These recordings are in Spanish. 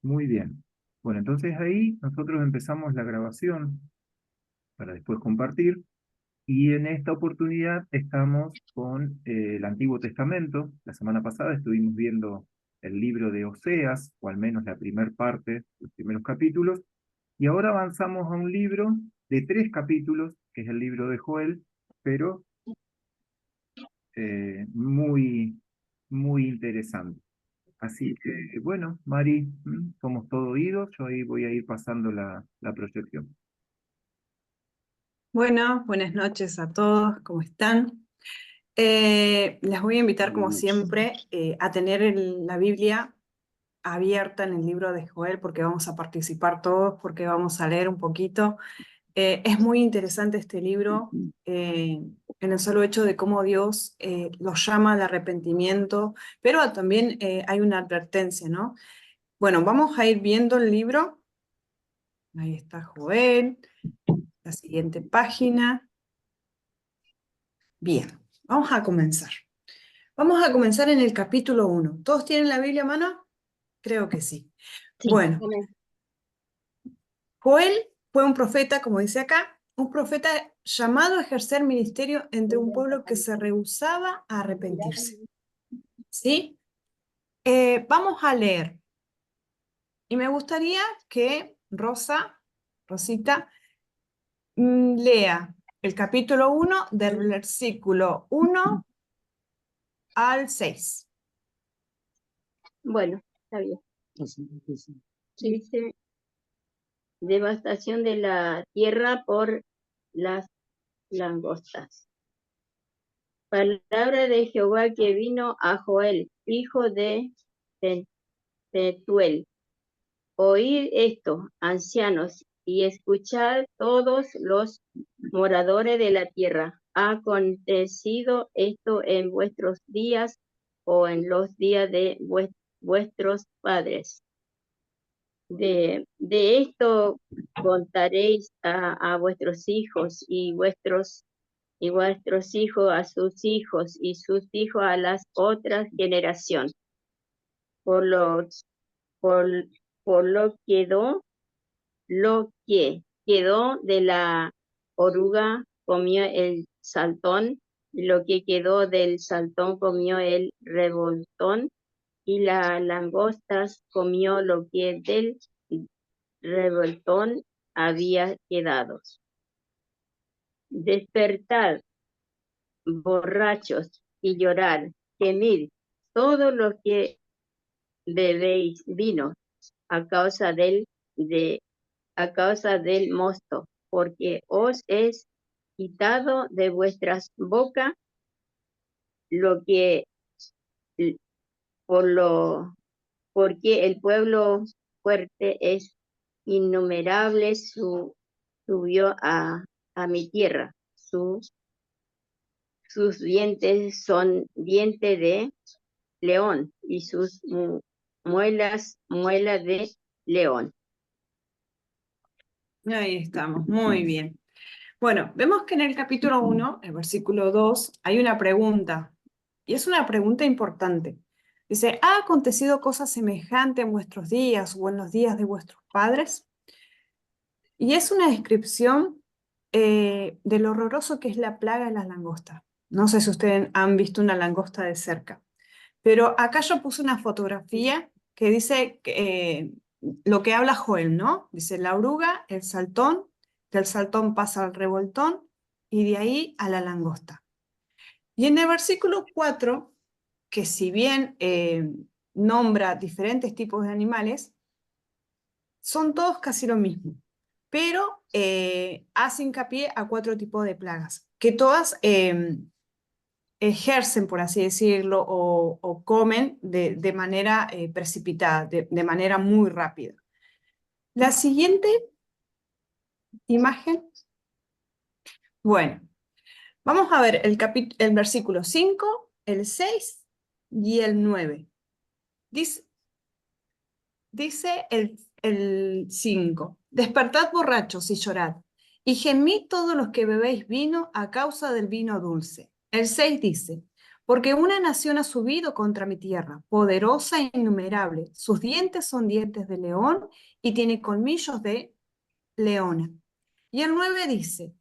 Muy bien. Bueno, entonces ahí nosotros empezamos la grabación para después compartir. Y en esta oportunidad estamos con el Antiguo Testamento. La semana pasada estuvimos viendo el libro de Oseas, o al menos la primera parte, los primeros capítulos, y ahora avanzamos a un libro de 3 capítulos, que es el libro de Joel, pero muy, muy interesante. Así que, bueno, Mari, somos todo oídos, yo ahí voy a ir pasando la proyección. Bueno, buenas noches a todos, ¿cómo están? Les voy a invitar, como siempre, a tener la Biblia abierta en el libro de Joel, porque vamos a participar todos, porque vamos a leer un poquito. Es muy interesante este libro, en el solo hecho de cómo Dios los llama al arrepentimiento, pero también hay una advertencia, ¿no? Bueno, vamos a ir viendo el libro. Ahí está Joel, la siguiente página. Bien, vamos a comenzar. Vamos a comenzar en el capítulo 1. ¿Todos tienen la Biblia a mano? Creo que sí. Sí, Bueno, amén. Joel fue un profeta, como dice acá, un profeta llamado a ejercer ministerio entre un pueblo que se rehusaba a arrepentirse. ¿Sí? Vamos a leer. Y me gustaría que Rosita, lea el capítulo 1 del versículo 1 al 6. Bueno, está bien. Dice, devastación de la tierra por las langostas. Palabra de Jehová que vino a Joel, hijo de Petuel. Oíd esto, ancianos, y escuchad todos los moradores de la tierra. ¿Ha acontecido esto en vuestros días o en los días de vuestros padres? De esto contaréis a vuestros hijos y vuestros hijos a sus hijos y sus hijos a las otras generaciones. Por lo, por, por lo que quedó de la oruga comió el saltón, lo que quedó del saltón comió el revoltón, y la langostas comió lo que del revoltón había quedado. Despertad, borrachos, y llorar, gemid, todo lo que bebéis vino, a causa a causa del mosto, porque os es quitado de vuestras bocas lo que por lo porque el pueblo fuerte es innumerable, subió a mi tierra. Sus dientes son dientes de león y sus muelas de león. Ahí estamos, muy bien. Bueno, vemos que en el capítulo 1, el versículo 2, hay una pregunta, y es una pregunta importante. Dice, ¿ha acontecido cosa semejante en vuestros días o en los días de vuestros padres? Y es una descripción de lo horroroso que es la plaga de las langostas. No sé si ustedes han visto una langosta de cerca, pero acá yo puse una fotografía que dice lo que habla Joel, ¿no? Dice la oruga, el saltón, del saltón pasa al revoltón y de ahí a la langosta. Y en el versículo 4, que si bien nombra diferentes tipos de animales, son todos casi lo mismo, pero hace hincapié a 4 tipos de plagas, que todas ejercen, por así decirlo, o comen de manera precipitada, de manera muy rápida. La siguiente imagen, bueno, vamos a ver el versículo 5, el 6 y el 9. Dice el 5, despertad borrachos y llorad, y gemid todos los que bebéis vino a causa del vino dulce. El 6 dice, Porque una nación ha subido contra mi tierra, poderosa e innumerable. Sus dientes son dientes de león y tiene colmillos de leona. Y el 9 dice,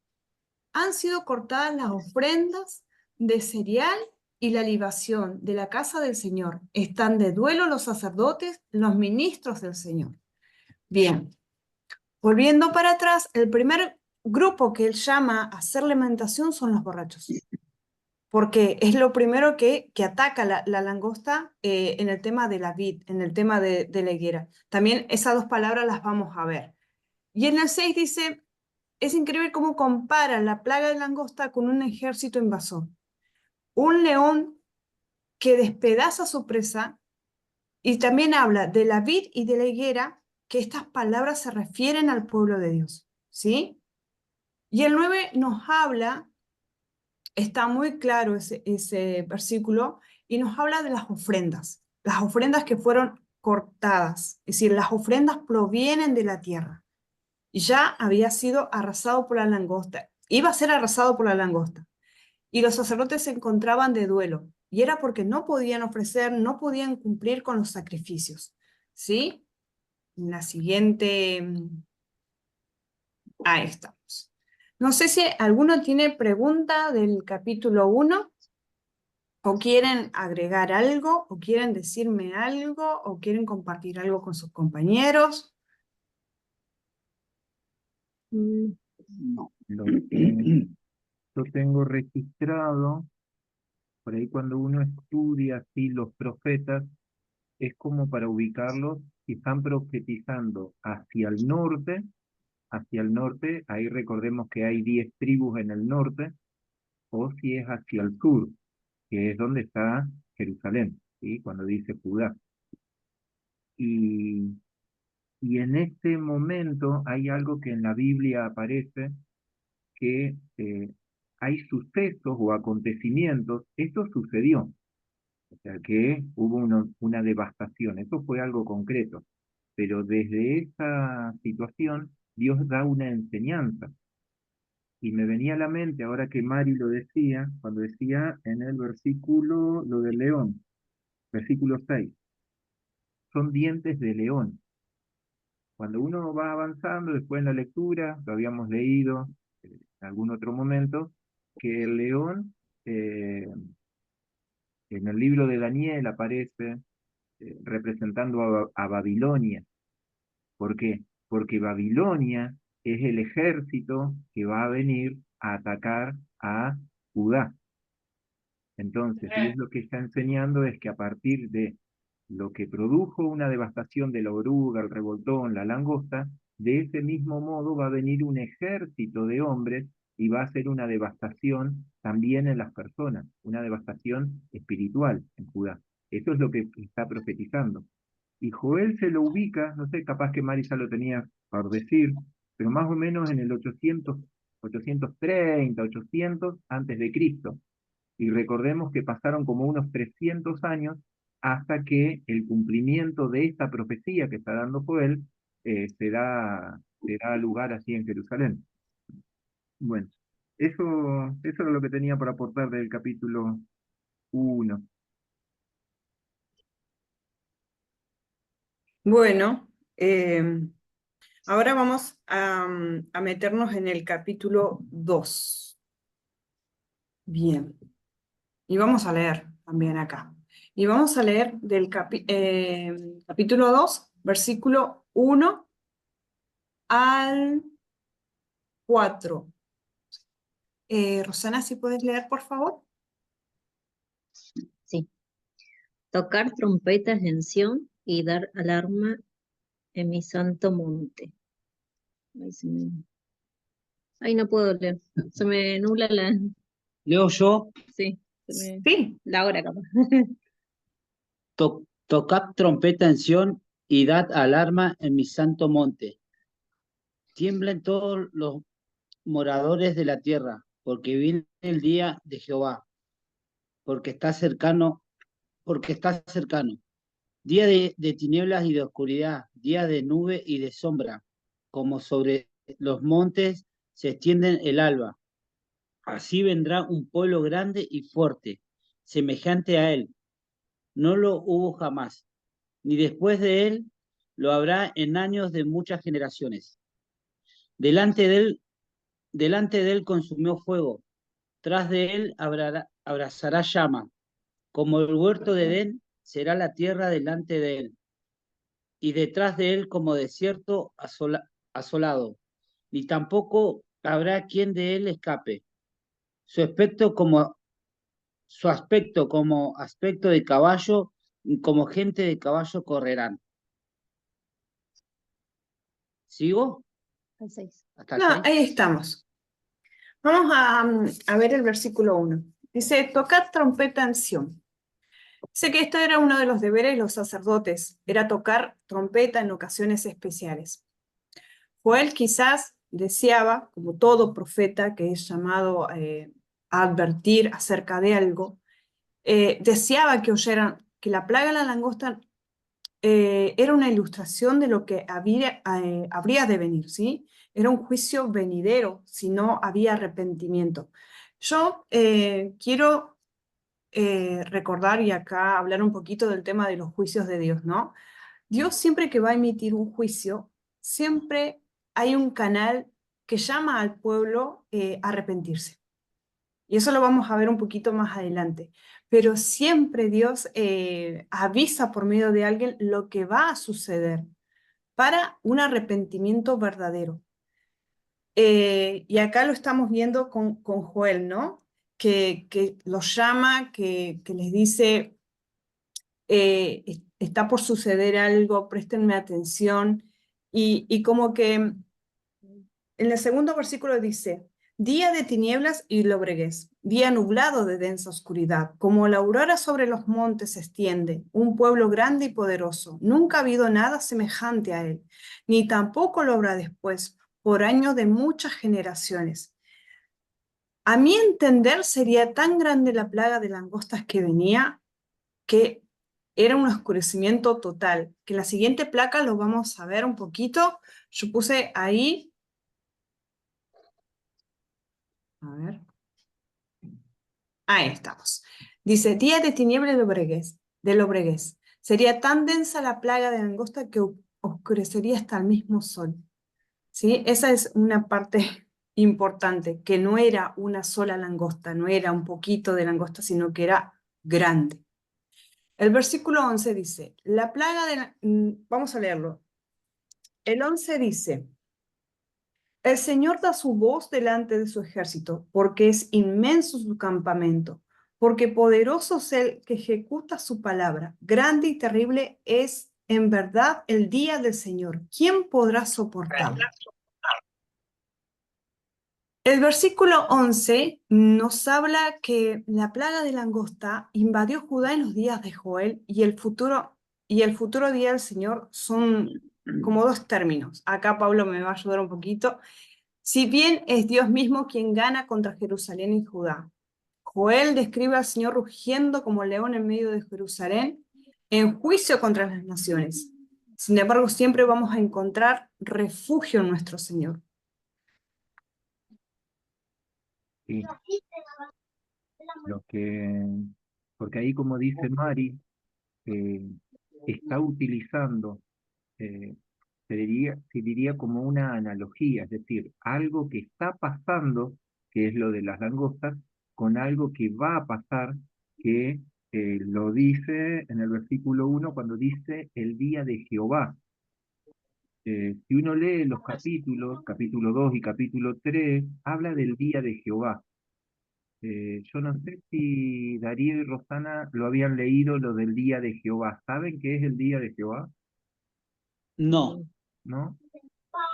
han sido cortadas las ofrendas de cereal y la libación de la casa del Señor. Están de duelo los sacerdotes, los ministros del Señor. Bien, volviendo para atrás, el primer grupo que él llama a hacer lamentación son los borrachos, porque es lo primero que ataca la langosta en el tema de la vid, en el tema de la higuera. También esas dos palabras las vamos a ver. Y en el 6 dice, es increíble cómo compara la plaga de langosta con un ejército invasor. Un león que despedaza a su presa, y también habla de la vid y de la higuera, que estas palabras se refieren al pueblo de Dios, ¿sí? Y el 9 nos habla, está muy claro ese versículo, y nos habla de las ofrendas que fueron cortadas, es decir, las ofrendas provienen de la tierra. Y ya había sido arrasado por la langosta, iba a ser arrasado por la langosta. Y los sacerdotes se encontraban de duelo, y era porque no podían ofrecer, no podían cumplir con los sacrificios, ¿sí? En la siguiente, ahí estamos. No sé si alguno tiene pregunta del capítulo 1, o quieren agregar algo, o quieren decirme algo, o quieren compartir algo con sus compañeros. No. Lo que yo tengo registrado, por ahí cuando uno estudia así los profetas, es como para ubicarlos, si están profetizando hacia el norte, ahí recordemos que hay 10 tribus en el norte, o si es hacia el sur, que es donde está Jerusalén, ¿sí? Cuando dice Judá. Y, y en este momento hay algo que en la Biblia aparece, que hay sucesos o acontecimientos, esto sucedió, o sea que hubo una devastación, eso fue algo concreto, pero desde esa situación Dios da una enseñanza. Y me venía a la mente, ahora que Mari lo decía, cuando decía en el versículo, lo del león, versículo 6, son dientes de león. Cuando uno va avanzando después en la lectura, lo habíamos leído en algún otro momento, que el león en el libro de Daniel aparece representando a Babilonia. ¿Por qué? Porque Babilonia es el ejército que va a venir a atacar a Judá. Entonces, Dios lo que está enseñando es que a partir de lo que produjo una devastación de la oruga, el revoltón, la langosta, de ese mismo modo va a venir un ejército de hombres y va a ser una devastación también en las personas, una devastación espiritual en Judá. Eso es lo que está profetizando. Y Joel se lo ubica, no sé, capaz que Marisa lo tenía por decir, pero más o menos en el 800, 830, 800 antes de Cristo. Y recordemos que pasaron como unos 300 años hasta que el cumplimiento de esta profecía que está dando Joel se da lugar así en Jerusalén. Bueno, eso era lo que tenía por aportar del capítulo 1. Bueno, ahora vamos a meternos en el capítulo 2. Bien, y vamos a leer también acá. Y vamos a leer del capítulo 2, versículo 1 al 4. Rosana, si puedes leer, por favor. Sí. Tocar trompetas en Sión y dar alarma en mi santo monte. Ay, no puedo leer. Se me nubla la. Leo yo, Sí, Sí. la hora capaz. Tocad trompeta en Sión y dad alarma en mi santo monte. Tiemblen todos los moradores de la tierra, porque viene el día de Jehová, porque está cercano, Día de tinieblas y de oscuridad, día de nube y de sombra, como sobre los montes se extienden el alba. Así vendrá un pueblo grande y fuerte, semejante a él. No lo hubo jamás, ni después de él lo habrá en años de muchas generaciones. Delante de él consumió fuego, tras de él abrazará llama. Como el huerto de Edén será la tierra delante de él, y detrás de él como desierto asolado, ni tampoco habrá quien de él escape. Su aspecto como, su aspecto como aspecto de caballo, y como gente de caballo correrán. ¿Sigo? Hasta el No, 6. ahí estamos. Vamos a ver el versículo 1. Dice, tocad trompeta en Sión. Sé que esto era uno de los deberes de los sacerdotes, era tocar trompeta en ocasiones especiales. Joel quizás deseaba, como todo profeta que es llamado a advertir acerca de algo, deseaba que oyeran que la plaga de la langosta era una ilustración de lo que habría de venir, ¿sí? Era un juicio venidero si no había arrepentimiento. Yo quiero recordar y acá hablar un poquito del tema de los juicios de Dios, ¿no? Dios siempre que va a emitir un juicio, siempre hay un canal que llama al pueblo a arrepentirse. Y eso lo vamos a ver un poquito más adelante. Pero siempre Dios avisa por medio de alguien lo que va a suceder para un arrepentimiento verdadero. Y acá lo estamos viendo con Joel, ¿no? Que los llama, que les dice, está por suceder algo, préstenme atención. Y como que en el segundo versículo dice, día de tinieblas y lobreguez, día nublado de densa oscuridad, como la aurora sobre los montes se extiende, un pueblo grande y poderoso. Nunca ha habido nada semejante a él, ni tampoco lo habrá después, por años de muchas generaciones. A mi entender, sería tan grande la plaga de langostas que venía que era un oscurecimiento total, que la siguiente placa lo vamos a ver un poquito. Yo puse ahí, a ver, ahí estamos. Dice, día de tiniebla y lobreguez. Sería tan densa la plaga de langosta que oscurecería hasta el mismo sol. ¿Sí? Esa es una parte importante, que no era una sola langosta, no era un poquito de langosta, sino que era grande. El versículo 11 dice, la plaga de vamos a leerlo. El 11 dice, el Señor da su voz delante de su ejército, porque es inmenso su campamento, porque poderoso es el que ejecuta su palabra. Grande y terrible es en verdad el día del Señor. ¿Quién podrá soportarlo? El versículo 11 nos habla que la plaga de langosta invadió Judá en los días de Joel y el futuro día del Señor son como dos términos. Acá Pablo me va a ayudar un poquito. Si bien es Dios mismo quien gana contra Jerusalén y Judá. Joel describe al Señor rugiendo como león en medio de Jerusalén en juicio contra las naciones. Sin embargo, siempre vamos a encontrar refugio en nuestro Señor. Sí, porque ahí, como dice Mari, eh, está utilizando, se diría como una analogía, es decir, algo que está pasando, que es lo de las langostas, con algo que va a pasar, que lo dice en el versículo 1 cuando dice el día de Jehová. Si uno lee los capítulos, capítulo 2 y capítulo 3, habla del día de Jehová. Yo no sé si Darío y Rosana lo habían leído, lo del día de Jehová. ¿Saben qué es el día de Jehová? No. ¿No?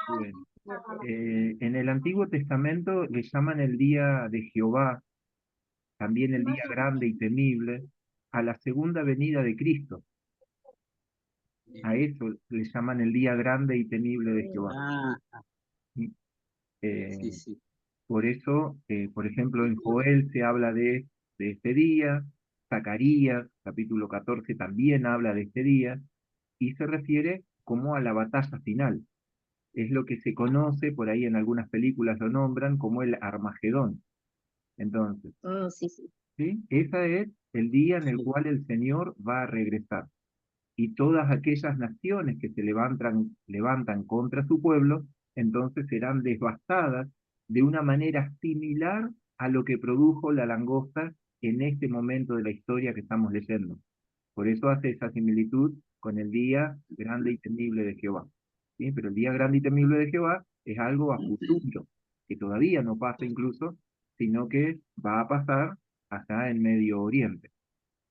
Bueno. En el Antiguo Testamento le llaman el día de Jehová, también el día grande y temible, a la segunda venida de Cristo. A eso le llaman el día grande y temible de Jehová. Ah, ¿Sí? Eh, sí, sí. por eso, por ejemplo, en Joel se habla de este día, Zacarías, capítulo 14, también habla de este día, y se refiere como a la batalla final. Es lo que se conoce, por ahí en algunas películas lo nombran como el Armagedón. Entonces, Sí, sí. ¿sí? Esa es el día en el cual el Señor va a regresar. Y todas aquellas naciones que se levantan contra su pueblo, entonces serán devastadas de una manera similar a lo que produjo la langosta en este momento de la historia que estamos leyendo. Por eso hace esa similitud con el día grande y temible de Jehová. ¿Sí? Pero el día grande y temible de Jehová es algo a futuro, que todavía no pasa incluso, sino que va a pasar acá en Medio Oriente.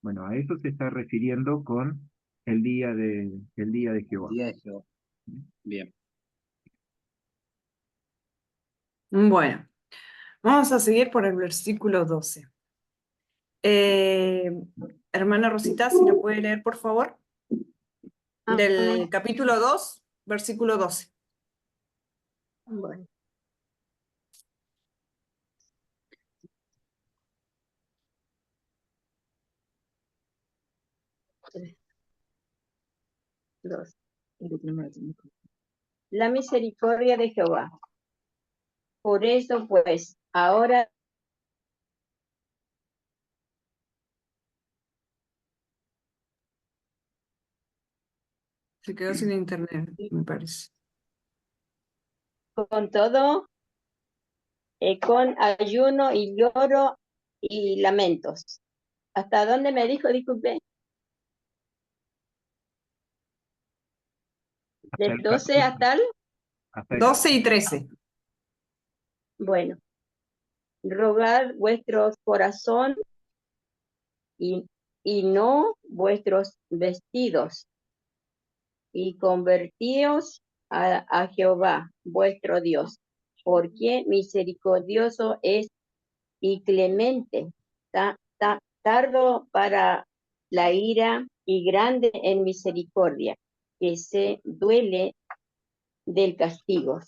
Bueno, a eso se está refiriendo con el día de Jehová. Día de Jehová. Bien. Bueno, vamos a seguir por el versículo 12. Hermana Rosita, si lo puede leer, por favor. Del capítulo 2, versículo 12. Bueno. Tres, dos. La misericordia de Jehová. Por eso, pues, ahora Se quedó sin internet, me parece. con todo, con ayuno y lloro y lamentos. ¿Hasta dónde me dijo? Disculpe. Hasta Del el 12 hasta el... hasta el 12 y 13. Bueno, rogad vuestro corazón y, y no vuestros vestidos, y convertíos a Jehová, vuestro Dios, porque misericordioso es y clemente, tardo para la ira y grande en misericordia, que se duele del castigo.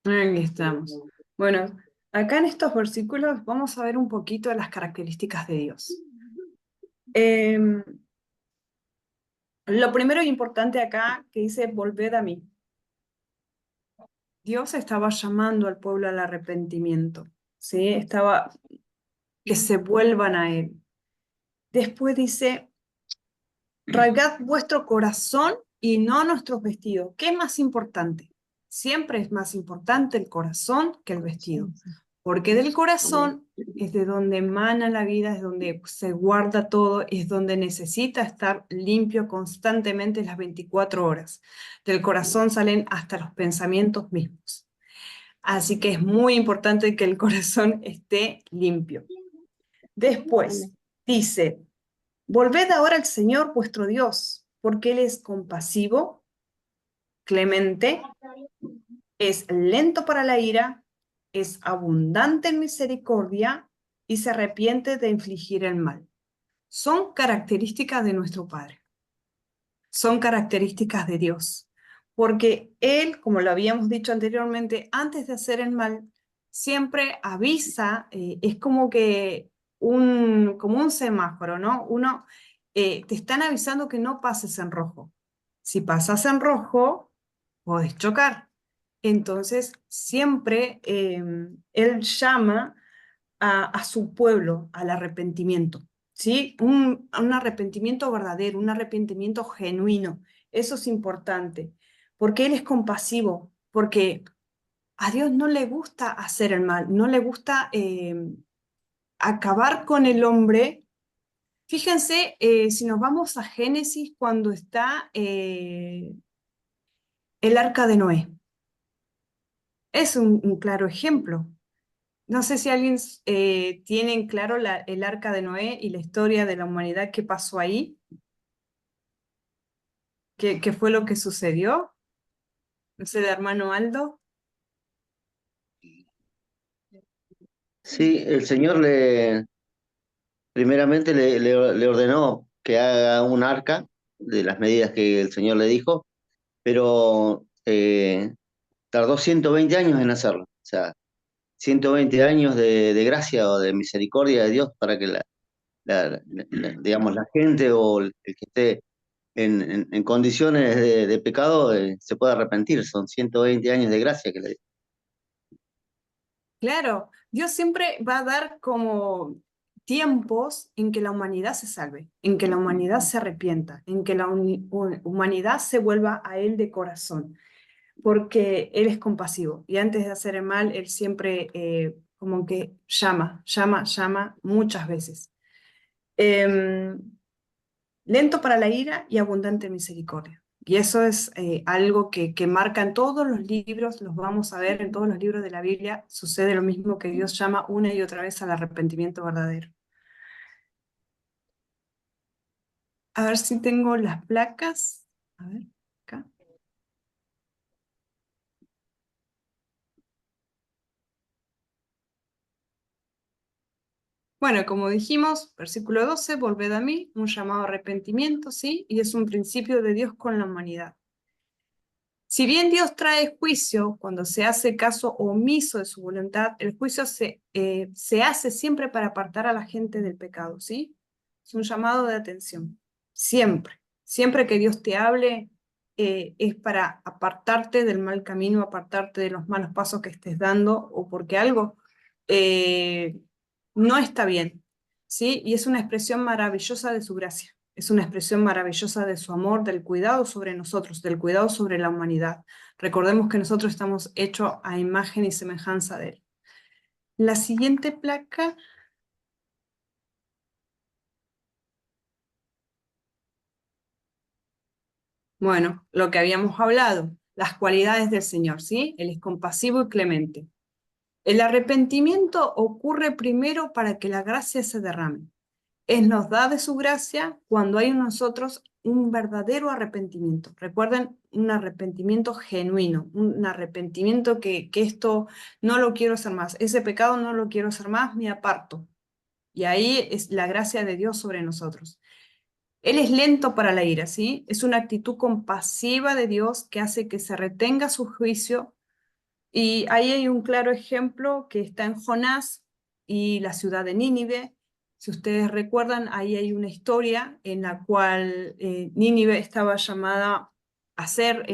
Aquí estamos. Bueno, acá en estos versículos vamos a ver un poquito de las características de Dios. Lo primero y importante acá que dice, volved a mí. Dios estaba llamando al pueblo al arrepentimiento, ¿sí? Estaba que se vuelvan a Él. Después dice, rasgad vuestro corazón y no nuestros vestidos. ¿Qué es más importante? Siempre es más importante el corazón que el vestido, porque del corazón es de donde emana la vida, es donde se guarda todo, es donde necesita estar limpio constantemente las 24 horas. Del corazón salen hasta los pensamientos mismos. Así que es muy importante que el corazón esté limpio. Después dice, volved ahora al Señor vuestro Dios, porque Él es compasivo, clemente, es lento para la ira, es abundante en misericordia y se arrepiente de infligir el mal. Son características de nuestro Padre. Son características de Dios. Porque Él, como lo habíamos dicho anteriormente, antes de hacer el mal, siempre avisa, es como que como un semáforo, ¿no? Te están avisando que no pases en rojo. Si pasas en rojo, podés chocar. Entonces, siempre Él llama a su pueblo al arrepentimiento, ¿sí? Un arrepentimiento verdadero, un arrepentimiento genuino. Eso es importante, porque Él es compasivo, porque a Dios no le gusta hacer el mal, no le gusta acabar con el hombre. Fíjense, si nos vamos a Génesis, cuando está el arca de Noé, es un claro ejemplo. No sé si alguien tiene en claro el arca de Noé y la historia de la humanidad, qué pasó ahí, qué fue lo que sucedió. No sé, de hermano Aldo. Sí, el Señor primeramente le ordenó que haga un arca de las medidas que el Señor le dijo, pero tardó 120 años en hacerlo. O sea, 120 años de gracia o de misericordia de Dios para que digamos, la gente o el que esté en condiciones de pecado se pueda arrepentir. Son 120 años de gracia que le dio. Claro, Dios siempre va a dar como tiempos en que la humanidad se salve, en que la humanidad se arrepienta, en que la humanidad se vuelva a Él de corazón, porque Él es compasivo y antes de hacer el mal, Él siempre como que llama muchas veces. Em, Lento para la ira y abundante en misericordia. Y eso es algo que marca en todos los libros, los vamos a ver en todos los libros de la Biblia, sucede lo mismo, que Dios llama una y otra vez al arrepentimiento verdadero. A ver si tengo las placas. A ver, acá. Bueno, como dijimos, versículo 12, volved a mí, un llamado a arrepentimiento, ¿sí? Y es un principio de Dios con la humanidad. Si bien Dios trae juicio cuando se hace caso omiso de su voluntad, el juicio se hace siempre para apartar a la gente del pecado, ¿sí? Es un llamado de atención, siempre. Siempre que Dios te hable, es para apartarte del mal camino, apartarte de los malos pasos que estés dando o porque algo eh, no está bien, ¿sí? Y es una expresión maravillosa de su gracia. Es una expresión maravillosa de su amor, del cuidado sobre nosotros, del cuidado sobre la humanidad. Recordemos que nosotros estamos hechos a imagen y semejanza de Él. La siguiente placa. Bueno, lo que habíamos hablado, las cualidades del Señor, ¿sí? Él es compasivo y clemente. El arrepentimiento ocurre primero para que la gracia se derrame. Él nos da de su gracia cuando hay en nosotros un verdadero arrepentimiento. Recuerden, un arrepentimiento genuino, un arrepentimiento que esto no lo quiero hacer más, ese pecado no lo quiero hacer más, me aparto. Y ahí es la gracia de Dios sobre nosotros. Él es lento para la ira, ¿sí? Es una actitud compasiva de Dios que hace que se retenga su juicio. Y ahí hay un claro ejemplo que está en Jonás y la ciudad de Nínive. Si ustedes recuerdan, ahí hay una historia en la cual Nínive estaba llamada a ser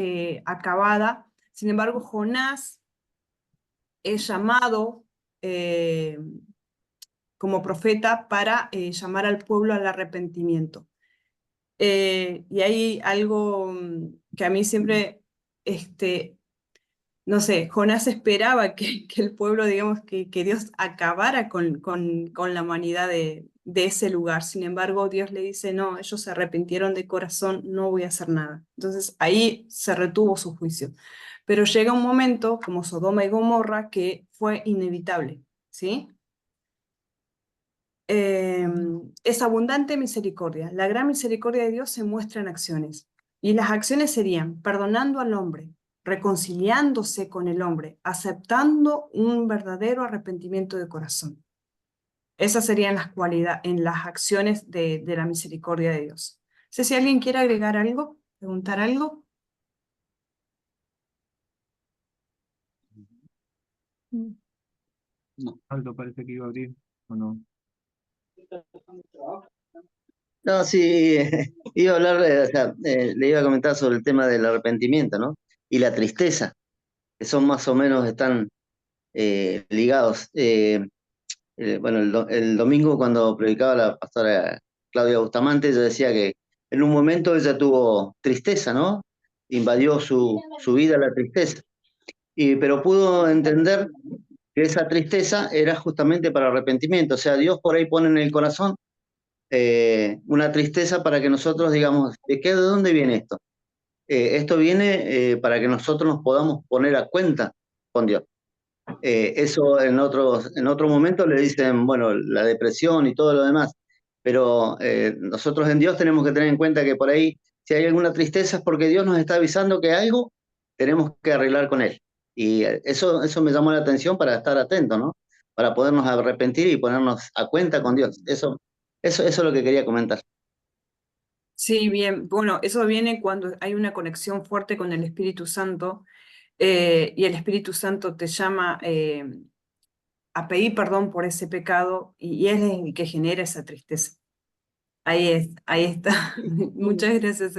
acabada. Sin embargo, Jonás es llamado eh, como profeta para llamar al pueblo al arrepentimiento. Y hay algo que a mí siempre no sé, Jonás esperaba que el pueblo, digamos, que Dios acabara con la humanidad de ese lugar. Sin embargo, Dios le dice, no, ellos se arrepintieron de corazón, no voy a hacer nada. Entonces ahí se retuvo su juicio. Pero llega un momento, como Sodoma y Gomorra, que fue inevitable, ¿sí? Es abundante misericordia. La gran misericordia de Dios se muestra en acciones. Y las acciones serían perdonando al hombre, reconciliándose con el hombre, aceptando un verdadero arrepentimiento de corazón. Esas serían las cualidades, en las acciones de la misericordia de Dios. No sé si alguien quiere agregar algo, preguntar algo. No. Aldo parece que iba a abrir, ¿o no? No, sí, iba a hablar, o sea, le iba a comentar sobre el tema del arrepentimiento, ¿no? Y la tristeza, que son más o menos, están ligados. Bueno, el domingo cuando predicaba la pastora Claudia Bustamante, ella decía que en un momento ella tuvo tristeza, ¿no? Invadió su vida la tristeza. Pero pudo entender que esa tristeza era justamente para arrepentimiento. O sea, Dios por ahí pone en el corazón una tristeza para que nosotros digamos, ¿de dónde viene esto? Esto viene para que nosotros nos podamos poner a cuenta con Dios. Eso en otro momento le dicen, bueno, la depresión y todo lo demás, pero nosotros en Dios tenemos que tener en cuenta que por ahí, si hay alguna tristeza es porque Dios nos está avisando que algo tenemos que arreglar con Él. Y eso me llamó la atención para estar atento, ¿no? Para podernos arrepentir y ponernos a cuenta con Dios. Eso es lo que quería comentar. Sí, bien. Bueno, eso viene cuando hay una conexión fuerte con el Espíritu Santo y el Espíritu Santo te llama a pedir perdón por ese pecado y es el que genera esa tristeza. Ahí está. Muchas gracias,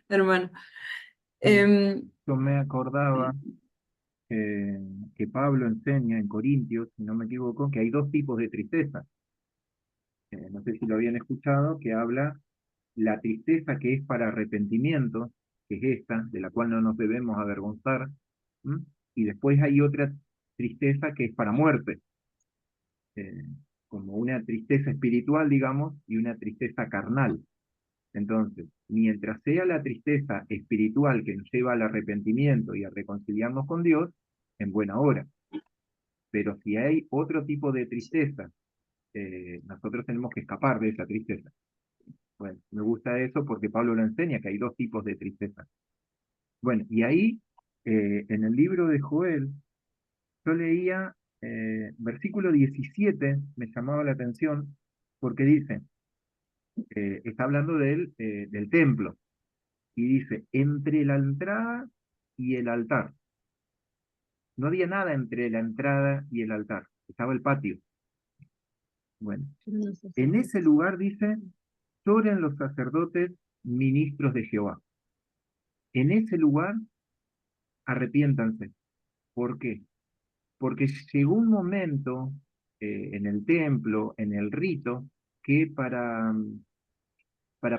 hermano. Sí. Em, Yo me acordaba que Pablo enseña en Corintios, si no me equivoco, que hay dos tipos de tristeza. No sé si lo habían escuchado, que habla la tristeza que es para arrepentimiento, que es esta, de la cual no nos debemos avergonzar, ¿m? Y después hay otra tristeza que es para muerte, eh, como una tristeza espiritual, digamos, y una tristeza carnal. Entonces, mientras sea la tristeza espiritual que nos lleva al arrepentimiento y a reconciliarnos con Dios, en buena hora. Pero si hay otro tipo de tristeza, nosotros tenemos que escapar de esa tristeza. Bueno, me gusta eso porque Pablo lo enseña, que hay dos tipos de tristeza. Bueno, y ahí, en el libro de Joel, yo leía versículo 17, me llamaba la atención, porque dice, está hablando del templo, y dice, entre la entrada y el altar. No había nada entre la entrada y el altar, estaba el patio. Bueno, en ese lugar dice, lloren los sacerdotes ministros de Jehová. En ese lugar, arrepiéntanse. ¿Por qué? Porque llegó un momento en el templo, en el rito, que para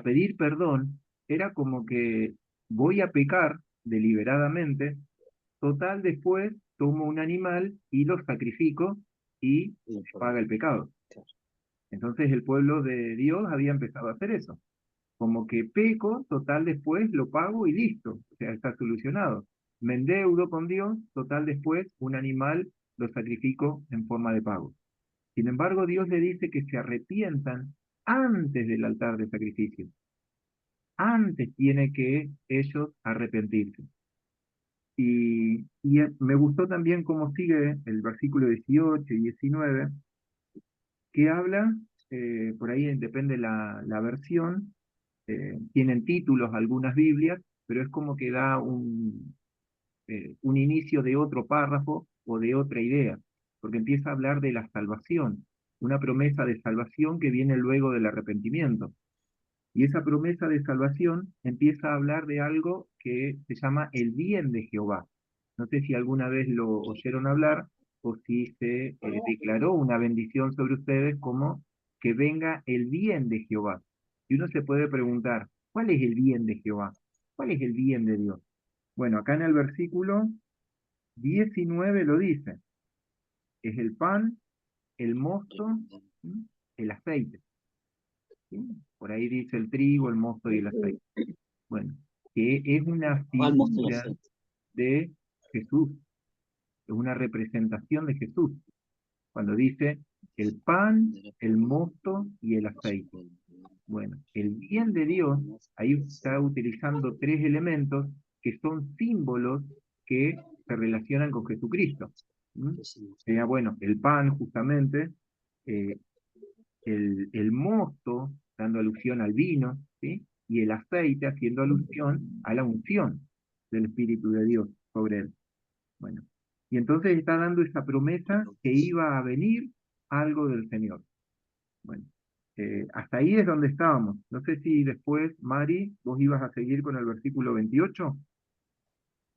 pedir perdón era como que voy a pecar deliberadamente, total después tomo un animal y lo sacrifico y paga el pecado. Entonces el pueblo de Dios había empezado a hacer eso. Como que peco, total después lo pago y listo. O sea, está solucionado. Me endeudo con Dios, total después un animal lo sacrifico en forma de pago. Sin embargo, Dios le dice que se arrepientan antes del altar de sacrificio. Antes tiene que ellos arrepentirse. Y me gustó también cómo sigue el versículo 18 y 19, que habla, por ahí depende la versión, tienen títulos algunas Biblias, pero es como que da un inicio de otro párrafo o de otra idea, porque empieza a hablar de la salvación, una promesa de salvación que viene luego del arrepentimiento. Y esa promesa de salvación empieza a hablar de algo que se llama el bien de Jehová. No sé si alguna vez lo oyeron hablar o si se declaró una bendición sobre ustedes como que venga el bien de Jehová. Y uno se puede preguntar, ¿cuál es el bien de Jehová? ¿Cuál es el bien de Dios? Bueno, acá en el versículo 19 lo dice, es el pan, el mosto, ¿sí? El aceite. ¿Sí? Por ahí dice el trigo, el mosto y el aceite. Bueno, que es una ¿Cuál mostró figura aceite? de Jesús, es una representación de Jesús, cuando dice el pan, el mosto y el aceite. Bueno, el bien de Dios, ahí está utilizando tres elementos que son símbolos que se relacionan con Jesucristo. ¿Mm? Sea, bueno, el pan justamente, eh, el mosto, dando alusión al vino, ¿sí? Y el aceite haciendo alusión a la unción del Espíritu de Dios sobre él. Bueno, y entonces está dando esa promesa que iba a venir algo del Señor. Bueno, hasta ahí es donde estábamos. No sé si después, Mari, vos ibas a seguir con el versículo 28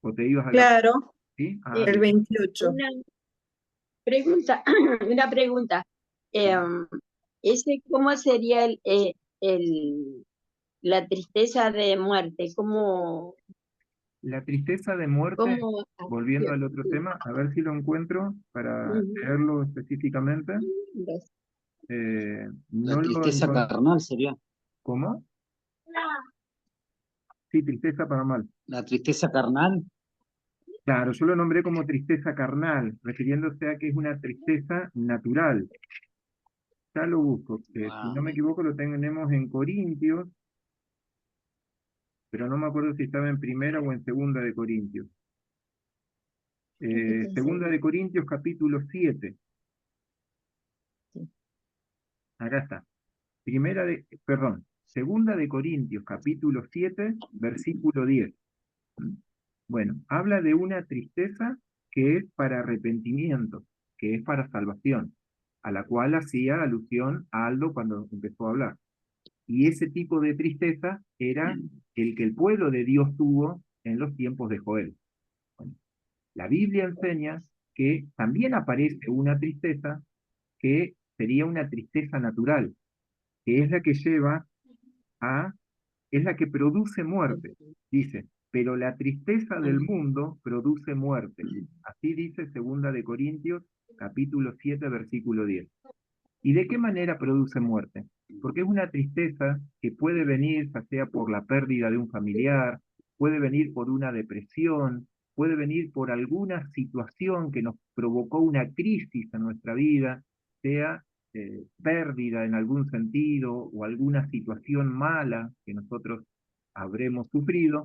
o te ibas a la... Claro, ¿Sí? Ah, el bien. 28. Una pregunta, una pregunta. ¿Cómo sería la tristeza de muerte? La tristeza de muerte, ¿Cómo volviendo acción? al otro tema, a ver si lo encuentro para Ujú. leerlo específicamente. La No lo tristeza encontré. carnal sería. ¿Cómo? Sí, tristeza para mal. La tristeza carnal. Claro, yo lo nombré como tristeza carnal, refiriéndose a que es una tristeza natural. Ya lo busco, si no me equivoco lo tenemos en Corintios, pero no me acuerdo si estaba en primera o en segunda de Corintios. Segunda de Corintios capítulo 7, acá está. Segunda de Corintios capítulo 7, versículo 10. Bueno, habla de una tristeza que es para arrepentimiento, que es para salvación, a la cual hacía alusión a Aldo cuando empezó a hablar. Y ese tipo de tristeza era el que el pueblo de Dios tuvo en los tiempos de Joel. Bueno, La Biblia enseña que también aparece una tristeza que sería una tristeza natural, que es la que lleva a, es la que produce muerte. Dice, pero la tristeza del mundo produce muerte. Así dice 2 Corintios, capítulo 7, versículo 10. ¿Y de qué manera produce muerte? Porque es una tristeza que puede venir, ya sea por la pérdida de un familiar, puede venir por una depresión, puede venir por alguna situación que nos provocó una crisis en nuestra vida, sea pérdida en algún sentido o alguna situación mala que nosotros habremos sufrido,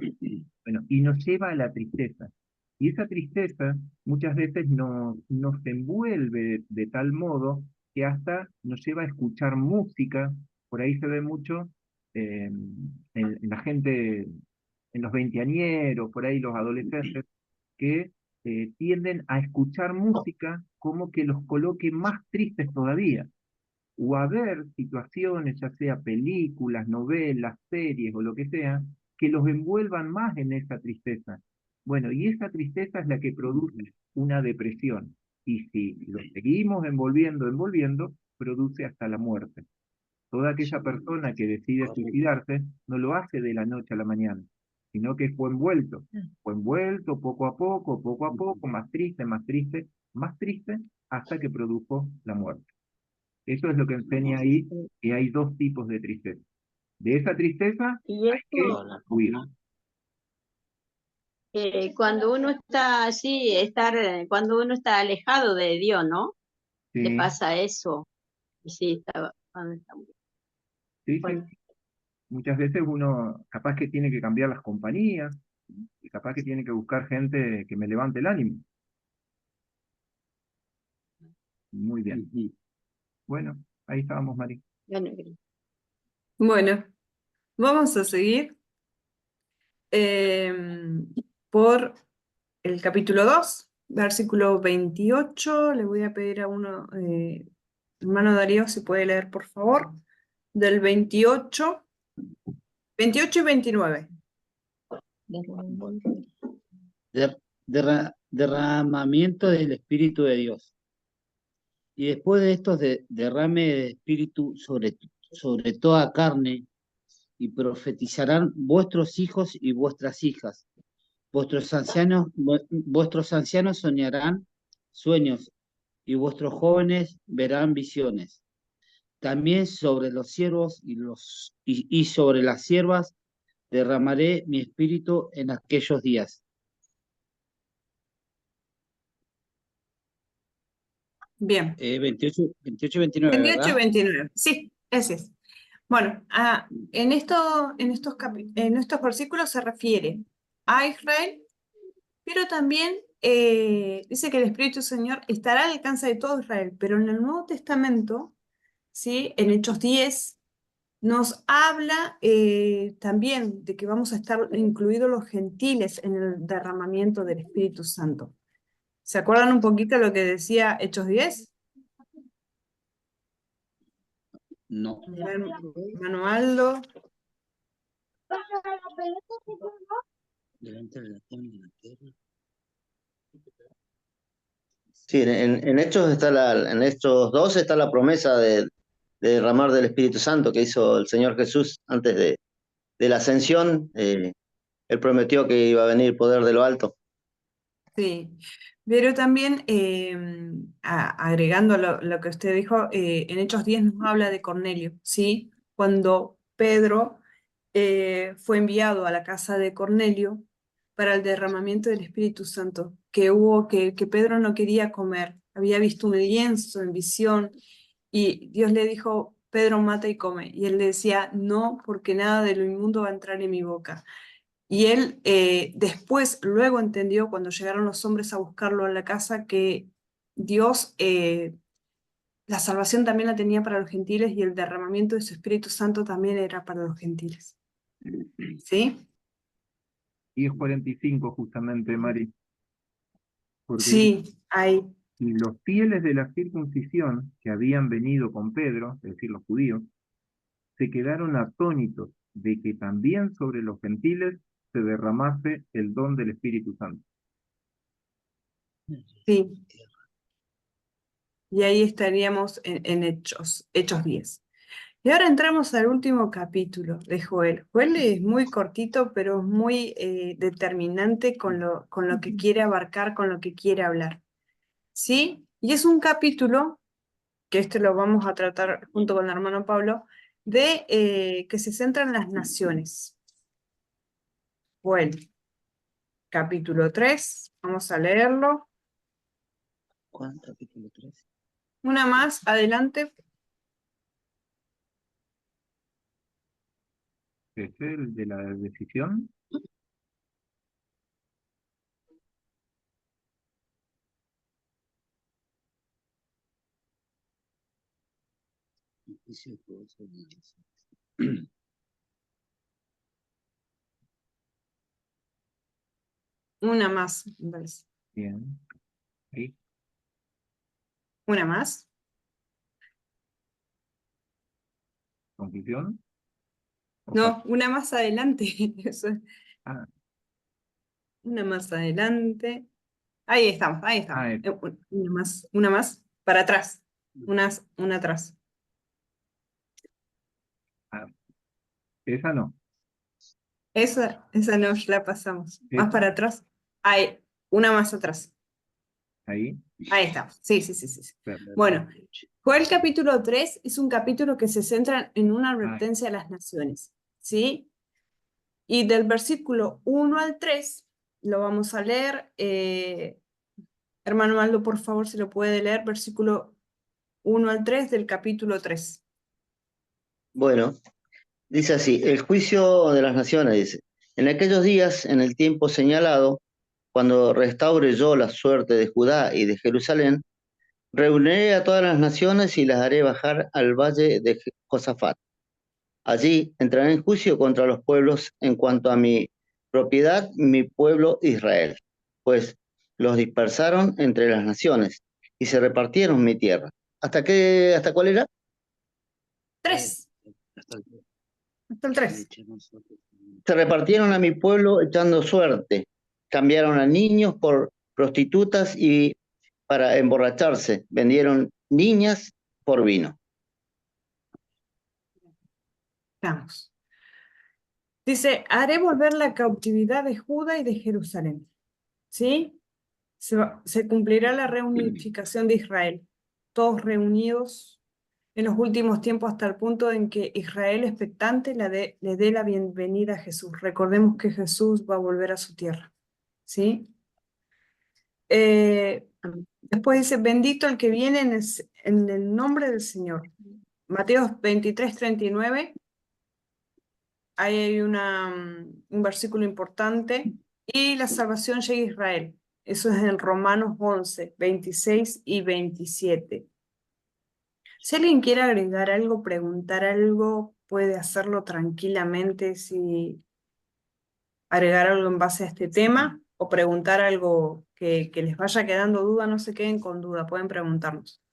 bueno, y nos lleva a la tristeza. Y esa tristeza muchas veces nos envuelve de tal modo que hasta nos lleva a escuchar música. Por ahí se ve mucho en la gente, en los veinteañeros, por ahí los adolescentes, que tienden a escuchar música como que los coloque más tristes todavía, o a ver situaciones, ya sea películas, novelas, series o lo que sea, que los envuelvan más en esa tristeza. Bueno, y esa tristeza es la que produce una depresión. Y si lo seguimos envolviendo, produce hasta la muerte. Toda aquella persona que decide suicidarse no lo hace de la noche a la mañana, sino que fue envuelto poco a poco, más triste, hasta que produjo la muerte. Eso es lo que enseña ahí, que hay dos tipos de tristeza. De esa tristeza Y hay que esto, huir. cuando uno está así, cuando uno está alejado de Dios, ¿no? Le Sí, pasa eso. Y sí, cuando está muy- sí, sí. bueno, Muchas veces uno capaz que tiene que cambiar las compañías, y capaz que tiene que buscar gente que me levante el ánimo. Muy bien. Bueno, ahí estábamos, Mari. bueno, Bueno, vamos a seguir por el capítulo 2, versículo 28. Le voy a pedir a uno, hermano Darío, si puede leer, por favor, del 28 y 29. Derramamiento del Espíritu de Dios. Y después de estos derrame de Espíritu sobre toda carne, y profetizarán vuestros hijos y vuestras hijas. Vuestros ancianos soñarán sueños, y vuestros jóvenes verán visiones. También sobre los siervos y sobre las siervas derramaré mi espíritu en aquellos días. Bien, 28 y 29, 28 y ¿verdad? 29. Sí, ese es. Bueno, en estos versículos se refiere a Israel, pero también dice que el Espíritu del Señor estará al alcance de todo Israel, pero en el Nuevo Testamento, ¿sí? En Hechos 10, nos habla también de que vamos a estar incluidos los gentiles en el derramamiento del Espíritu Santo. ¿Se acuerdan un poquito lo que decía Hechos 10? No. Hermano Aldo. Delante de la tierra. Sí, en en Hechos 2 está la promesa de derramar del Espíritu Santo que hizo el Señor Jesús antes de la ascensión. Él prometió que iba a venir poder de lo alto. Sí, pero también agregando lo que usted dijo, en Hechos 10 nos habla de Cornelio, ¿sí? Cuando Pedro fue enviado a la casa de Cornelio para el derramamiento del Espíritu Santo, que Pedro no quería comer, había visto un lienzo en visión y Dios le dijo, Pedro, mata y come. Y él le decía, no, porque nada de lo inmundo va a entrar en mi boca. Y él después, luego entendió, cuando llegaron los hombres a buscarlo a la casa, que Dios, la salvación también la tenía para los gentiles y el derramamiento de su Espíritu Santo también era para los gentiles. ¿Sí? Y es 45 justamente, Mari, porque Sí, hay. y los fieles de la circuncisión que habían venido con Pedro, es decir, los judíos, se quedaron atónitos de que también sobre los gentiles se derramase el don del Espíritu Santo. Sí. Y ahí estaríamos en Hechos 10. Y ahora entramos al último capítulo de Joel. Joel es muy cortito, pero es muy determinante con lo que quiere abarcar, con lo que quiere hablar. ¿Sí? Y es un capítulo, que este lo vamos a tratar junto con el hermano Pablo, que se centra en las naciones. Joel, capítulo 3, vamos a leerlo. ¿Cuál capítulo 3? Una más, adelante. ¿Es el de la decisión? Una más, me parece. Bien. Ahí. Una más. ¿Conclusión? ¿O No, una más adelante. Eso es, ah, una más adelante. Ahí estamos, ahí estamos. ah, Una más, para atrás. Una atrás. ah, esa no. Esa no la pasamos. Más Esa, para atrás. Ahí, una más atrás. ahí. Ahí estamos. Sí, sí, sí, sí, sí. Perfecto. Bueno, Joel capítulo 3 es un capítulo que se centra en una advertencia a las naciones. ¿Sí? Y del versículo 1 al 3 lo vamos a leer. Hermano Aldo, por favor, si lo puede leer, versículo 1 al 3 del capítulo 3. Bueno, dice así, el juicio de las naciones, dice, en aquellos días, en el tiempo señalado, cuando restaure yo la suerte de Judá y de Jerusalén, reuniré a todas las naciones y las haré bajar al valle de Josafat. Allí entraré en juicio contra los pueblos en cuanto a mi propiedad, mi pueblo Israel, pues los dispersaron entre las naciones y se repartieron mi tierra. ¿Hasta cuál era? 3, Hasta el hasta el 3. Se repartieron a mi pueblo echando suerte. Cambiaron a niños por prostitutas y para emborracharse vendieron niñas por vino. Vamos. Dice, haré volver la cautividad de Judá y de Jerusalén. ¿Sí? Se cumplirá la reunificación de Israel. Todos reunidos en los últimos tiempos hasta el punto en que Israel expectante le dé la bienvenida a Jesús. Recordemos que Jesús va a volver a su tierra. ¿Sí? Después dice, bendito el que viene en el nombre del Señor. Mateo 23:39, ahí hay un versículo importante. Y la salvación llega a Israel. Eso es en Romanos 11:26 y 27. Si alguien quiere agregar algo, preguntar algo, puede hacerlo tranquilamente. Si agregar algo en base a este tema o preguntar algo que les vaya quedando duda, no se queden con duda, pueden preguntarnos.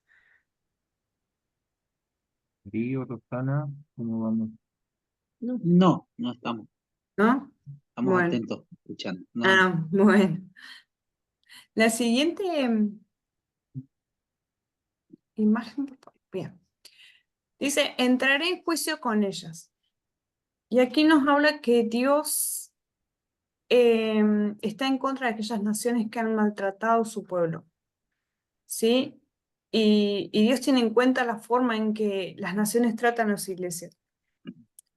Río, Rosana, ¿cómo vamos? No, no estamos. ¿No? Estamos Bueno. atentos, escuchando. No. Bueno. La siguiente imagen, por favor. Bien. Dice, entraré en juicio con ellas. Y aquí nos habla que Dios está en contra de aquellas naciones que han maltratado a su pueblo. ¿Sí? Y Dios tiene en cuenta la forma en que las naciones tratan a su iglesia.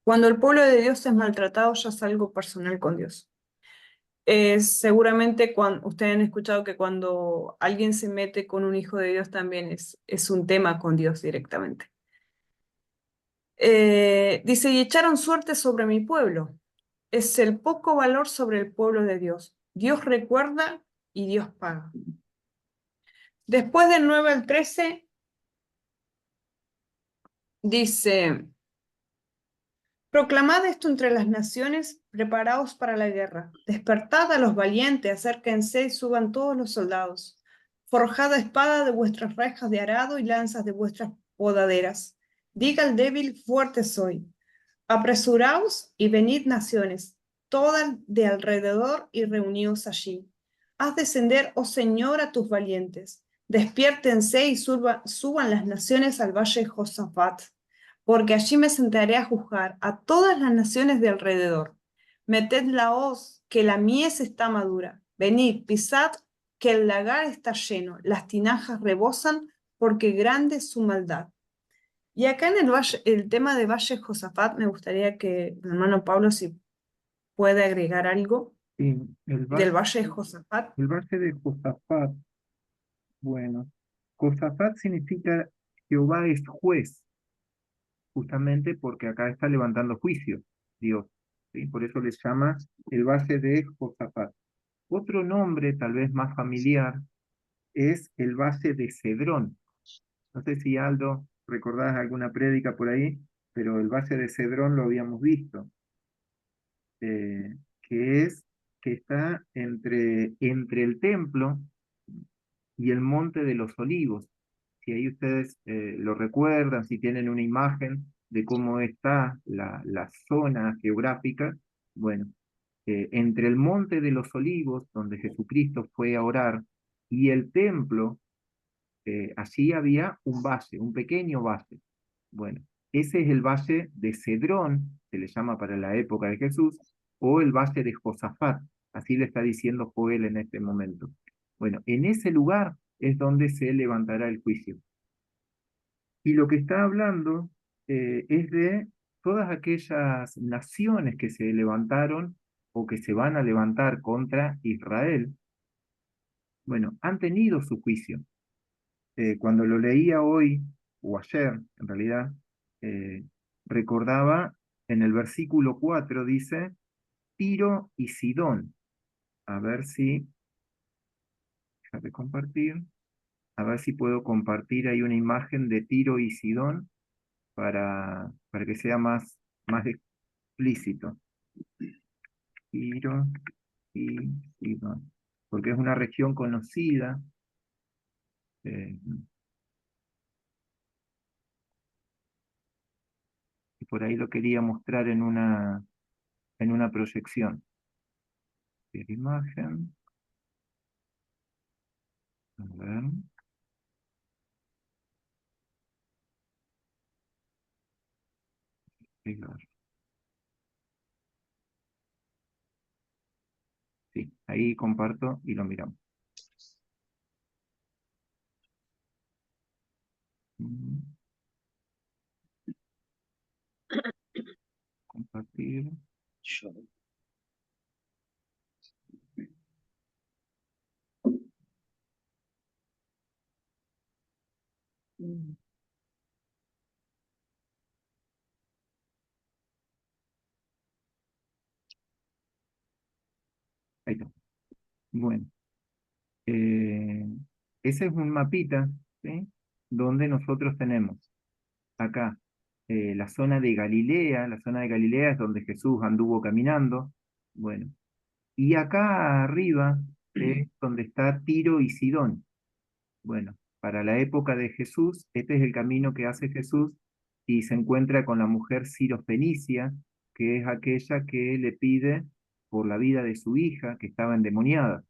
Cuando el pueblo de Dios es maltratado, ya es algo personal con Dios. Seguramente ustedes han escuchado que cuando alguien se mete con un hijo de Dios también es un tema con Dios directamente. Dice, y echaron suerte sobre mi pueblo. Es el poco valor sobre el pueblo de Dios. Dios recuerda y Dios paga. Después del 9 al 13, dice, proclamad esto entre las naciones, preparaos para la guerra. Despertad a los valientes, acérquense y suban todos los soldados. Forjad espada de vuestras rejas de arado y lanzas de vuestras podaderas. Diga al débil, fuerte soy. Apresuraos y venid naciones, todas de alrededor y reuníos allí. haz descender, oh Señor, a tus valientes. Despiértense y suban las naciones al valle de Josafat, porque allí me sentaré a juzgar a todas las naciones de alrededor. Meted la hoz, que la mies está madura. Venid, pisad, que el lagar está lleno. Las tinajas rebosan, porque grande es su maldad. Y acá en el tema de Valle Josafat, me gustaría que el hermano Pablo, si puede agregar algo Sí, del Valle de Josafat. el valle de Josafat, bueno, Josafat significa Jehová es juez, justamente porque acá está levantando juicio, Dios, ¿sí? Por eso les llama el valle de Josafat. Otro nombre, tal vez más familiar, es el valle de Cedrón. No sé si Aldo, recordás alguna prédica por ahí, pero el valle de Cedrón lo habíamos visto, que es que está entre el templo y el monte de los olivos. Si ahí ustedes lo recuerdan, si tienen una imagen de cómo está la zona geográfica, bueno, entre el monte de los olivos, donde Jesucristo fue a orar, y el templo, allí había un valle, un pequeño valle. Bueno, ese es el valle de Cedrón, se le llama para la época de Jesús, o el valle de Josafat, así le está diciendo Joel en este momento. Bueno, en ese lugar es donde se levantará el juicio. Y lo que está hablando es de todas aquellas naciones que se levantaron o que se van a levantar contra Israel. Bueno, han tenido su juicio. Cuando lo leía hoy, o ayer en realidad, eh, recordaba en el versículo 4 dice, Tiro y Sidón. A ver si, déjame compartir, a ver si puedo compartir ahí una imagen de Tiro y Sidón para que sea más explícito. Tiro y Sidón. Porque es una región conocida. eh, y por ahí lo quería mostrar en una proyección. Imagen. A ver. Pegar. Sí, ahí comparto y lo miramos. Mm, Compartir. Ahí está. Bueno, eh, ese es un mapita, ¿sí? Donde nosotros tenemos acá la zona de Galilea. La zona de Galilea es donde Jesús anduvo caminando. Bueno, y acá arriba es donde está Tiro y Sidón. Bueno, para la época de Jesús, este es el camino que hace Jesús y se encuentra con la mujer Sirofenicia, que es aquella que le pide por la vida de su hija, que estaba endemoniada,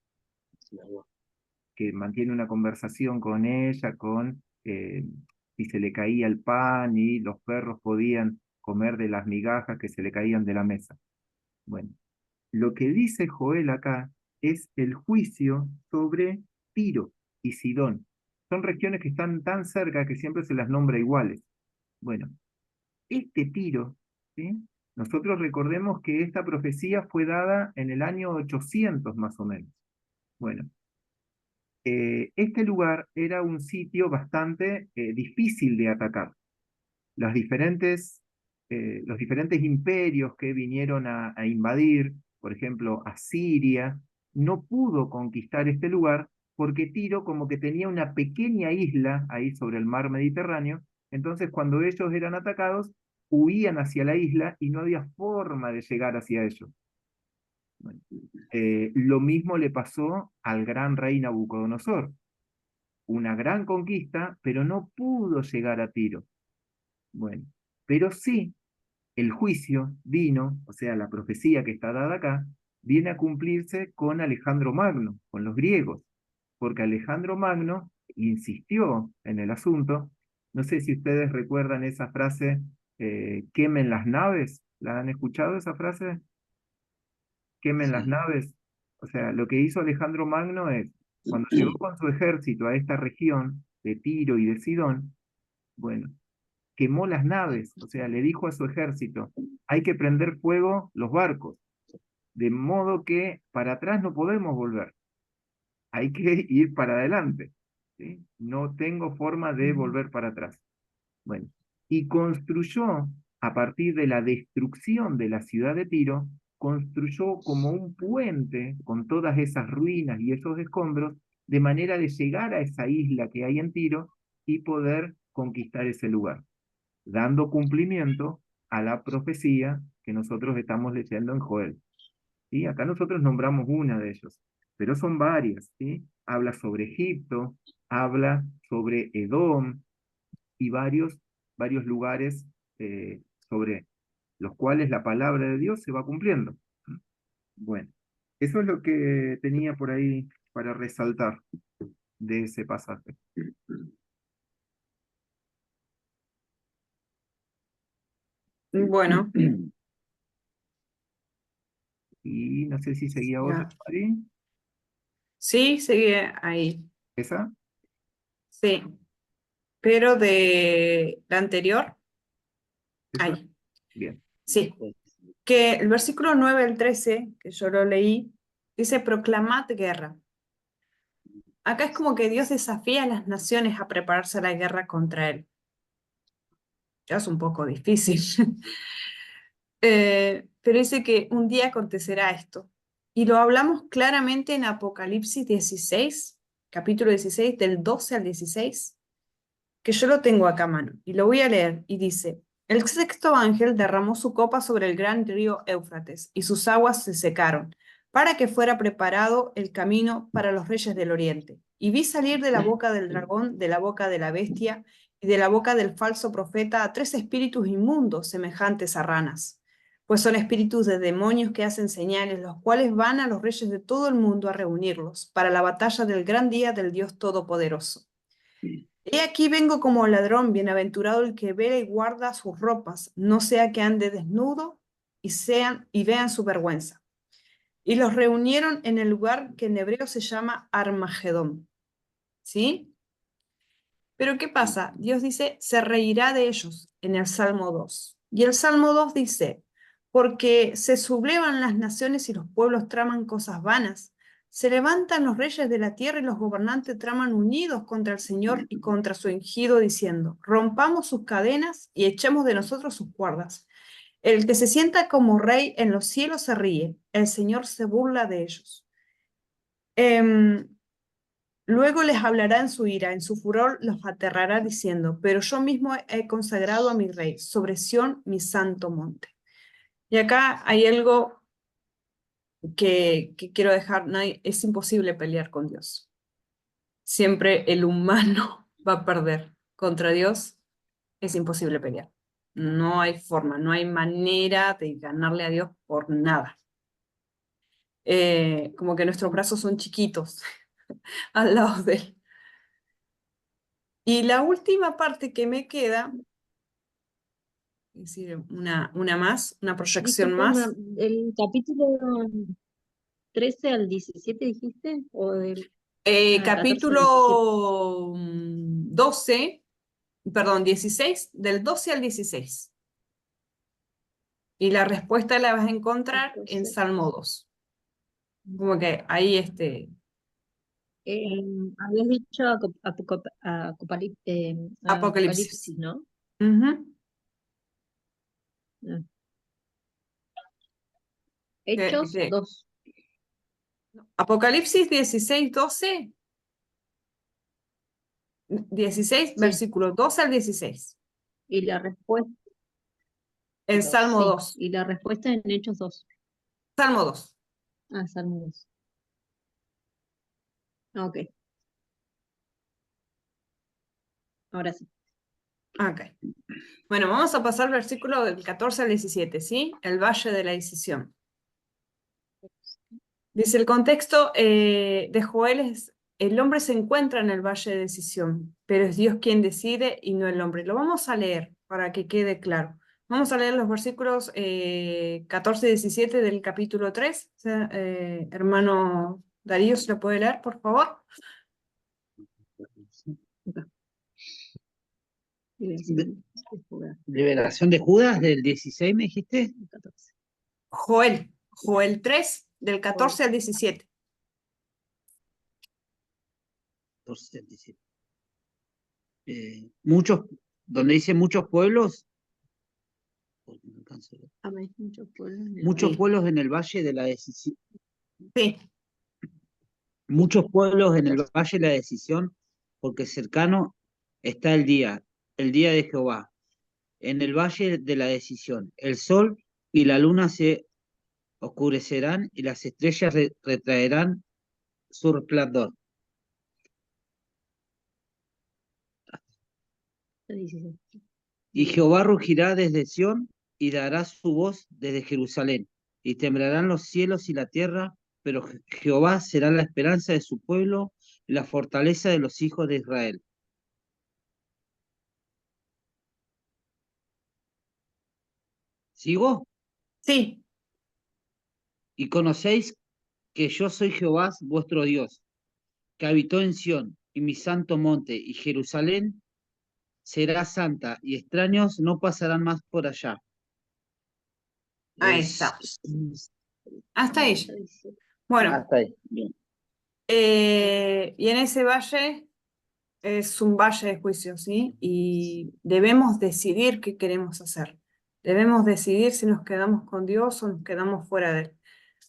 que mantiene una conversación con ella, si se le caía el pan y los perros podían comer de las migajas que se le caían de la mesa. Bueno, lo que dice Joel acá es el juicio sobre Tiro y Sidón. Son regiones que están tan cerca que siempre se las nombra iguales. Bueno, este Tiro, ¿sí? Nosotros recordemos que esta profecía fue dada en el año 800 más o menos. Bueno, este lugar era un sitio bastante difícil de atacar. Los diferentes imperios que vinieron a invadir, por ejemplo, Asiria, no pudo conquistar este lugar porque Tiro como que tenía una pequeña isla ahí sobre el mar Mediterráneo, entonces cuando ellos eran atacados, huían hacia la isla y no había forma de llegar hacia ellos. Bueno, lo mismo le pasó al gran rey Nabucodonosor, una gran conquista, pero no pudo llegar a Tiro. Bueno, pero sí el juicio vino, o sea, la profecía que está dada acá, viene a cumplirse con Alejandro Magno, con los griegos, porque Alejandro Magno insistió en el asunto. No sé si ustedes recuerdan esa frase, quemen las naves. ¿La han escuchado esa frase? Quemen las Sí. naves. O sea, lo que hizo Alejandro Magno es, cuando llegó con su ejército a esta región de Tiro y de Sidón, bueno, quemó las naves, o sea, le dijo a su ejército, hay que prender fuego los barcos, de modo que para atrás no podemos volver, hay que ir para adelante, ¿sí? No tengo forma de volver para atrás. Bueno, y construyó, a partir de la destrucción de la ciudad de Tiro, construyó como un puente con todas esas ruinas y esos escombros, de manera de llegar a esa isla que hay en Tiro y poder conquistar ese lugar, dando cumplimiento a la profecía que nosotros estamos leyendo en Joel. ¿Sí? Acá nosotros nombramos una de ellos, pero son varias. ¿Sí? Habla sobre Egipto, habla sobre Edom y varios lugares sobre los cuales la palabra de Dios se va cumpliendo. Bueno, eso es lo que tenía por ahí para resaltar de ese pasaje. Bueno, Y no sé si seguía otra, ya. Mari. Sí, sigue ahí. ¿Esa? Sí, pero de la anterior, ¿Esa? ahí. Bien. Sí, que el versículo 9 al 13, que yo lo leí, dice, proclamad guerra. Acá es como que Dios desafía a las naciones a prepararse a la guerra contra él. Ya es un poco difícil. Pero dice que un día acontecerá esto. Y lo hablamos claramente en Apocalipsis 16, capítulo 16, del 12 al 16, que yo lo tengo acá a mano. Y lo voy a leer. Y dice, el sexto ángel derramó su copa sobre el gran río Éufrates, y sus aguas se secaron, para que fuera preparado el camino para los reyes del oriente. Y vi salir de la boca del dragón, de la boca de la bestia, y de la boca del falso profeta a 3 espíritus inmundos semejantes a ranas, pues son espíritus de demonios que hacen señales, los cuales van a los reyes de todo el mundo a reunirlos para la batalla del gran día del Dios Todopoderoso. He aquí vengo como ladrón, bienaventurado el que vela y guarda sus ropas, no sea que ande desnudo y vean su vergüenza. Y los reunieron en el lugar que en hebreo se llama Armagedón. ¿Sí? Pero ¿qué pasa? Dios dice, se reirá de ellos en el Salmo 2. Y el Salmo 2 dice, porque se sublevan las naciones y los pueblos traman cosas vanas. Se levantan los reyes de la tierra y los gobernantes traman unidos contra el Señor y contra su ungido, diciendo, rompamos sus cadenas y echemos de nosotros sus cuerdas. El que se sienta como rey en los cielos se ríe, el Señor se burla de ellos. Luego les hablará en su ira, en su furor los aterrará diciendo, pero yo mismo he consagrado a mi rey, sobre Sión, mi santo monte. Y acá hay algo que quiero dejar, es imposible pelear con Dios. Siempre el humano va a perder. Contra Dios es imposible pelear. No hay forma, no hay manera de ganarle a Dios por nada. Como que nuestros brazos son chiquitos al lado de él. Y la última parte que me queda, es decir, una más, una proyección Disculpa, más. ¿el capítulo 13 al 17 dijiste? ¿O del 14 al 17? Capítulo 12, perdón, 16, del 12 al 16. Y la respuesta la vas a encontrar en 14. Salmo 2. Como que ahí Habías dicho Apocalipsis. Apocalipsis, ¿no? Ujú. Ah. Que- Hechos que- 2. Apocalipsis 16, 12, 16, Sí. versículo 12 al 16. Y la respuesta, En Salmo sí. 2. Y la respuesta en Hechos 2. Salmo 2. Ah, Salmo 2. Ok, ahora sí. Ok. Bueno, vamos a pasar al versículo del 14 al 17, ¿sí? El valle de la decisión. Dice el contexto de Joel es, el hombre se encuentra en el valle de decisión, pero es Dios quien decide y no el hombre. Lo vamos a leer para que quede claro. Vamos a leer los versículos 14 y 17 del capítulo 3. O sea, hermano Darío, ¿se lo puede leer, por favor? Liberación de Judas del 16, ¿me dijiste? Joel 3, del 14 al 17. 14, 17. Muchos, donde dice muchos pueblos, no alcanzo a ver. Muchos Sí. pueblos en el valle de la decisión, Sí, muchos pueblos en el valle de la decisión, porque cercano está el día de Jehová. En el valle de la decisión, el sol y la luna se oscurecerán y las estrellas retraerán su resplandor. Y Jehová rugirá desde Sión y dará su voz desde Jerusalén, y temblarán los cielos y la tierra, pero Jehová será la esperanza de su pueblo y la fortaleza de los hijos de Israel. ¿Sigo? sí. Y conocéis que yo soy Jehová vuestro Dios, que habitó en Sión, y mi santo monte, y Jerusalén será santa, y extraños no pasarán más por allá. Ahí Es, está. Hasta ahí. Bueno, hasta ahí. Bien. y en ese valle es un valle de juicio, ¿sí? Y debemos decidir qué queremos hacer. Debemos decidir si nos quedamos con Dios o nos quedamos fuera de Él.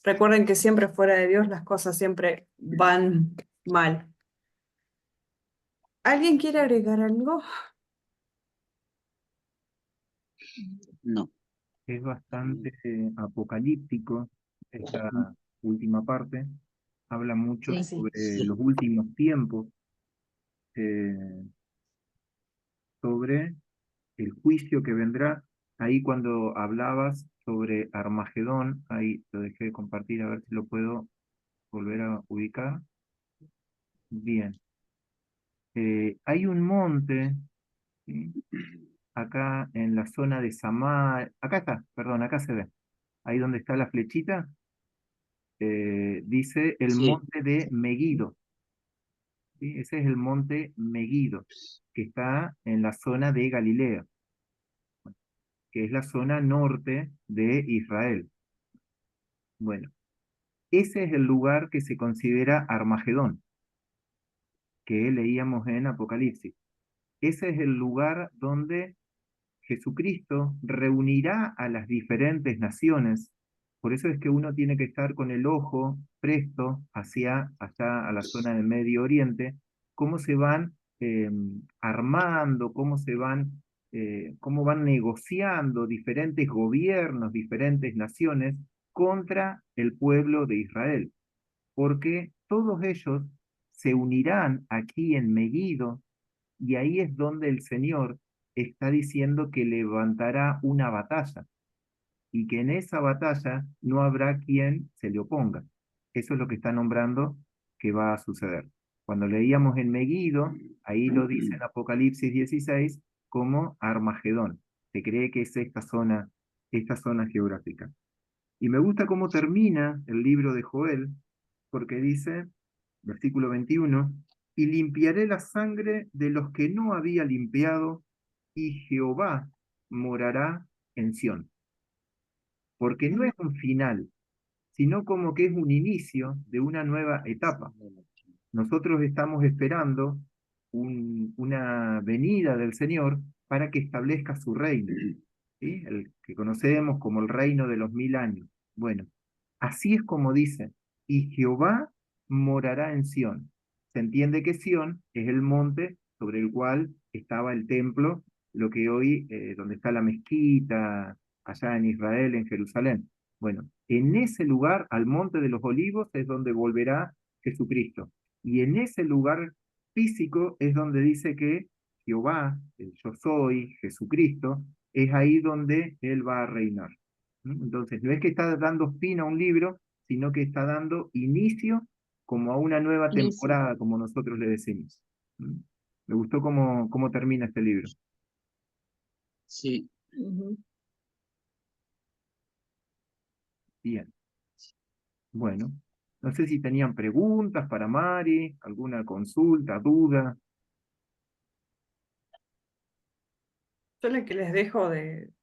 Recuerden que siempre fuera de Dios las cosas siempre van mal. ¿Alguien quiere agregar algo? No. Es bastante apocalíptico esta última parte. Habla mucho Sí. sobre los últimos tiempos, eh, sobre el juicio que vendrá. Ahí cuando hablabas sobre Armagedón, ahí lo dejé de compartir, a ver si lo puedo volver a ubicar. Bien. Hay un monte, ¿sí? Acá en la zona de Samar, acá está, perdón, acá se ve. Ahí donde está la flechita, dice el Sí. monte de Meguido, ¿sí? Ese es el monte Meguido, que está en la zona de Galilea, que es la zona norte de Israel. Bueno, ese es el lugar que se considera Armagedón, que leíamos en Apocalipsis. Ese es el lugar donde Jesucristo reunirá a las diferentes naciones. Por eso es que uno tiene que estar con el ojo presto hacia allá a la zona del Medio Oriente, cómo se van armando, cómo van negociando diferentes gobiernos, diferentes naciones contra el pueblo de Israel, porque todos ellos se unirán aquí en Megiddo, y ahí es donde el Señor está diciendo que levantará una batalla y que en esa batalla no habrá quien se le oponga. Eso es lo que está nombrando que va a suceder. Cuando leíamos en Megiddo, ahí lo dice en Apocalipsis 16 como Armagedón. Se cree que es esta zona geográfica. Y me gusta cómo termina el libro de Joel, porque dice, versículo 21, y limpiaré la sangre de los que no había limpiado, y Jehová morará en Sión. Porque no es un final, sino como que es un inicio de una nueva etapa. Nosotros estamos esperando una venida del Señor para que establezca su reino, ¿sí? El que conocemos como el reino de los 1000 años. Bueno, así es como dice, y Jehová morará en Sión. Se entiende que Sión es el monte sobre el cual estaba el templo, lo que hoy, donde está la mezquita, allá en Israel, en Jerusalén. Bueno, en ese lugar, al monte de los olivos, es donde volverá Jesucristo. Y en ese lugar físico es donde dice que Jehová, el yo soy, Jesucristo, es ahí donde Él va a reinar. ¿Mm? Entonces, no es que está dando fin a un libro, sino que está dando inicio como a una nueva Inicio. temporada, como nosotros le decimos. ¿Mm? Me gustó cómo termina este libro. Sí. Ujú. Bien. Bueno, no sé si tenían preguntas para Mari, alguna consulta, duda. Yo lo que les dejo de